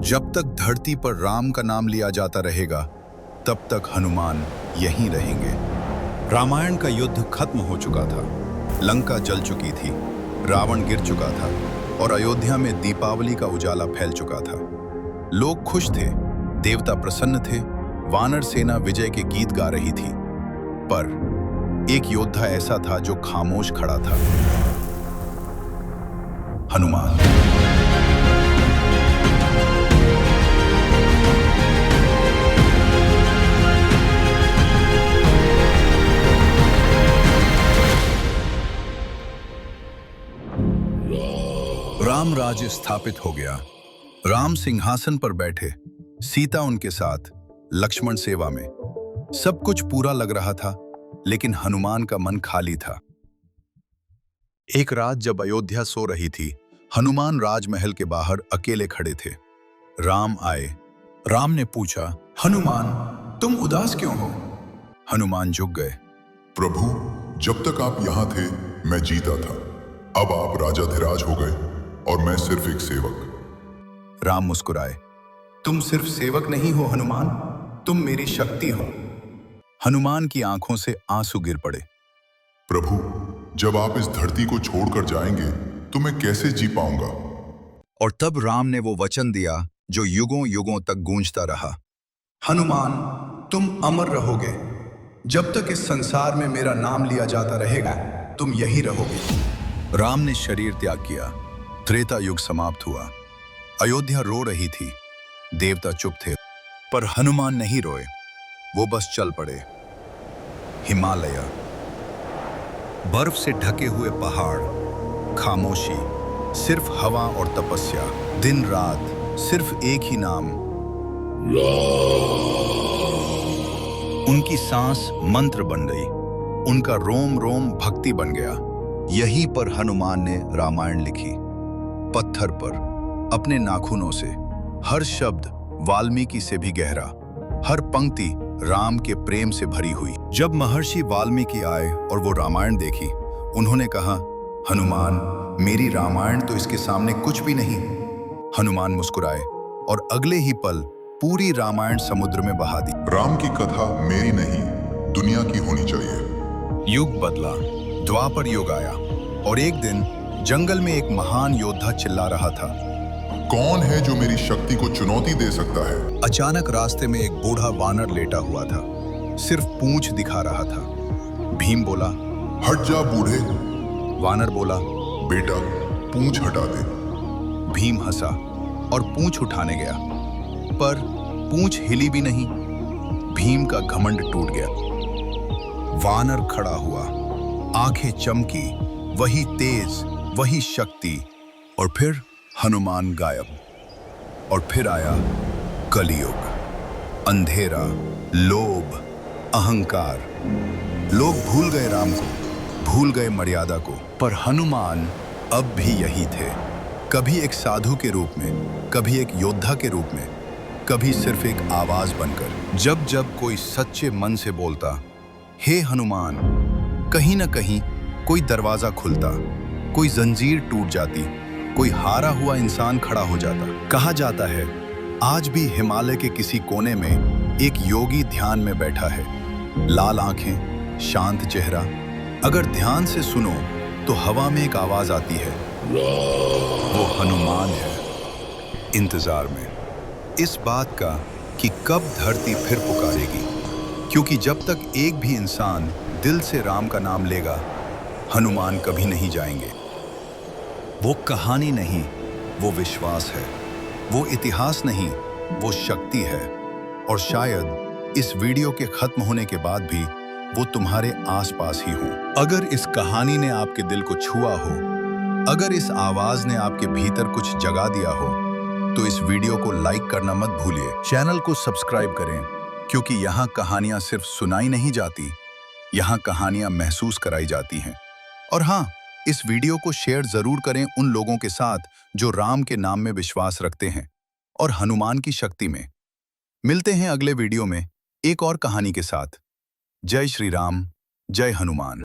जब तक धरती पर राम का नाम लिया जाता रहेगा, तब तक हनुमान यहीं रहेंगे। रामायण का युद्ध खत्म हो चुका था, लंका जल चुकी थी, रावण गिर चुका था और अयोध्या में दीपावली का उजाला फैल चुका था। लोग खुश थे, देवता प्रसन्न थे, वानर सेना विजय के गीत गा रही थी। पर एक योद्धा ऐसा था जो खामोश खड़ा था, हनुमान। राम राज्य स्थापित हो गया। राम सिंहासन पर बैठे, सीता उनके साथ, लक्ष्मण सेवा में। सब कुछ पूरा लग रहा था, लेकिन हनुमान का मन खाली था। एक रात जब अयोध्या सो रही थी, हनुमान राजमहल के बाहर अकेले खड़े थे। राम आए। राम ने पूछा, हनुमान, तुम उदास क्यों हो? हनुमान झुक गए। प्रभु, जब तक आप यहाँ थे मैं जीता था। अब आप राजाधिराज हो गए और मैं सिर्फ एक सेवक। राम मुस्कुराए। तुम सिर्फ सेवक नहीं हो हनुमान, तुम मेरी शक्ति हो। हनुमान की आंखों से आंसू गिर पड़े। प्रभु, जब आप इस धरती को छोड़कर जाएंगे तो मैं कैसे जी पाऊंगा? और तब राम ने वो वचन दिया जो युगों युगों तक गूंजता रहा। हनुमान, तुम अमर रहोगे। जब तक इस संसार में मेरा नाम लिया जाता रहेगा, तुम यही रहोगे। राम ने शरीर त्याग किया। त्रेता युग समाप्त हुआ। अयोध्या रो रही थी, देवता चुप थे, पर हनुमान नहीं रोए। वो बस चल पड़े। हिमालय, बर्फ से ढके हुए पहाड़, खामोशी, सिर्फ हवा और तपस्या। दिन रात सिर्फ एक ही नाम, उनकी सांस मंत्र बन गई, उनका रोम रोम भक्ति बन गया। यहीं पर हनुमान ने रामायण लिखी, पत्थर पर, अपने नाखूनों से। हर शब्द वाल्मीकि से भी गहरा, हर पंक्ति राम के प्रेम से भरी हुई। जब महर्षि वाल्मीकि आए और वो रामायण देखी, उन्होंने कहा, हनुमान, मेरी रामायण तो इसके सामने कुछ भी नहीं। हनुमान मुस्कुराए और अगले ही पल पूरी रामायण समुद्र में बहा दी। राम की कथा मेरी नहीं, दुनिया की होनी चाहिए। युग बदला, द्वापर युग आया और एक दिन जंगल में एक महान योद्धा चिल्ला रहा था, कौन है जो मेरी शक्ति को चुनौती दे सकता है? अचानक रास्ते में एक बूढ़ा वानर लेटा हुआ था, सिर्फ पूंछ दिखा रहा था। भीम बोला, हट जा बूढ़े। वानर बोला, बेटा, पूंछ हटा दे। भीम हंसा और पूंछ उठाने गया, पर पूंछ हिली भी नहीं। भीम का घमंड टूट गया। वानर खड़ा हुआ, आंखें चमकी, वही तेज, वही शक्ति। और फिर हनुमान गायब। और फिर आया कलयुग, अंधेरा, लोभ, अहंकार। लोग भूल गए राम को, भूल गए मर्यादा को, पर हनुमान अब भी यही थे। कभी एक साधु के रूप में, कभी एक योद्धा के रूप में, कभी सिर्फ एक आवाज बनकर। जब जब कोई सच्चे मन से बोलता, हे हनुमान, कहीं ना कहीं कोई दरवाजा खुलता, कोई जंजीर टूट जाती, कोई हारा हुआ इंसान खड़ा हो जाता। कहा जाता है, आज भी हिमालय के किसी कोने में एक योगी ध्यान में बैठा है। लाल आंखें, शांत चेहरा। अगर ध्यान से सुनो तो हवा में एक आवाज आती है, वो हनुमान है, इंतजार में, इस बात का कि कब धरती फिर पुकारेगी। क्योंकि जब तक एक भी इंसान दिल से राम का नाम लेगा, हनुमान कभी नहीं जाएंगे। वो कहानी नहीं, वो विश्वास है। वो इतिहास नहीं, वो शक्ति है। और शायद इस वीडियो के खत्म होने के बाद भी वो तुम्हारे आसपास ही हो। अगर इस कहानी ने आपके दिल को छुआ हो, अगर इस आवाज ने आपके भीतर कुछ जगा दिया हो, तो इस वीडियो को लाइक करना मत भूलिए। चैनल को सब्सक्राइब करें, क्योंकि यहाँ कहानियां सिर्फ सुनाई नहीं जाती, यहाँ कहानियां महसूस कराई जाती हैं। और हाँ, इस वीडियो को शेयर जरूर करें उन लोगों के साथ जो राम के नाम में विश्वास रखते हैं और हनुमान की शक्ति में। मिलते हैं अगले वीडियो में एक और कहानी के साथ। जय श्री राम, जय हनुमान।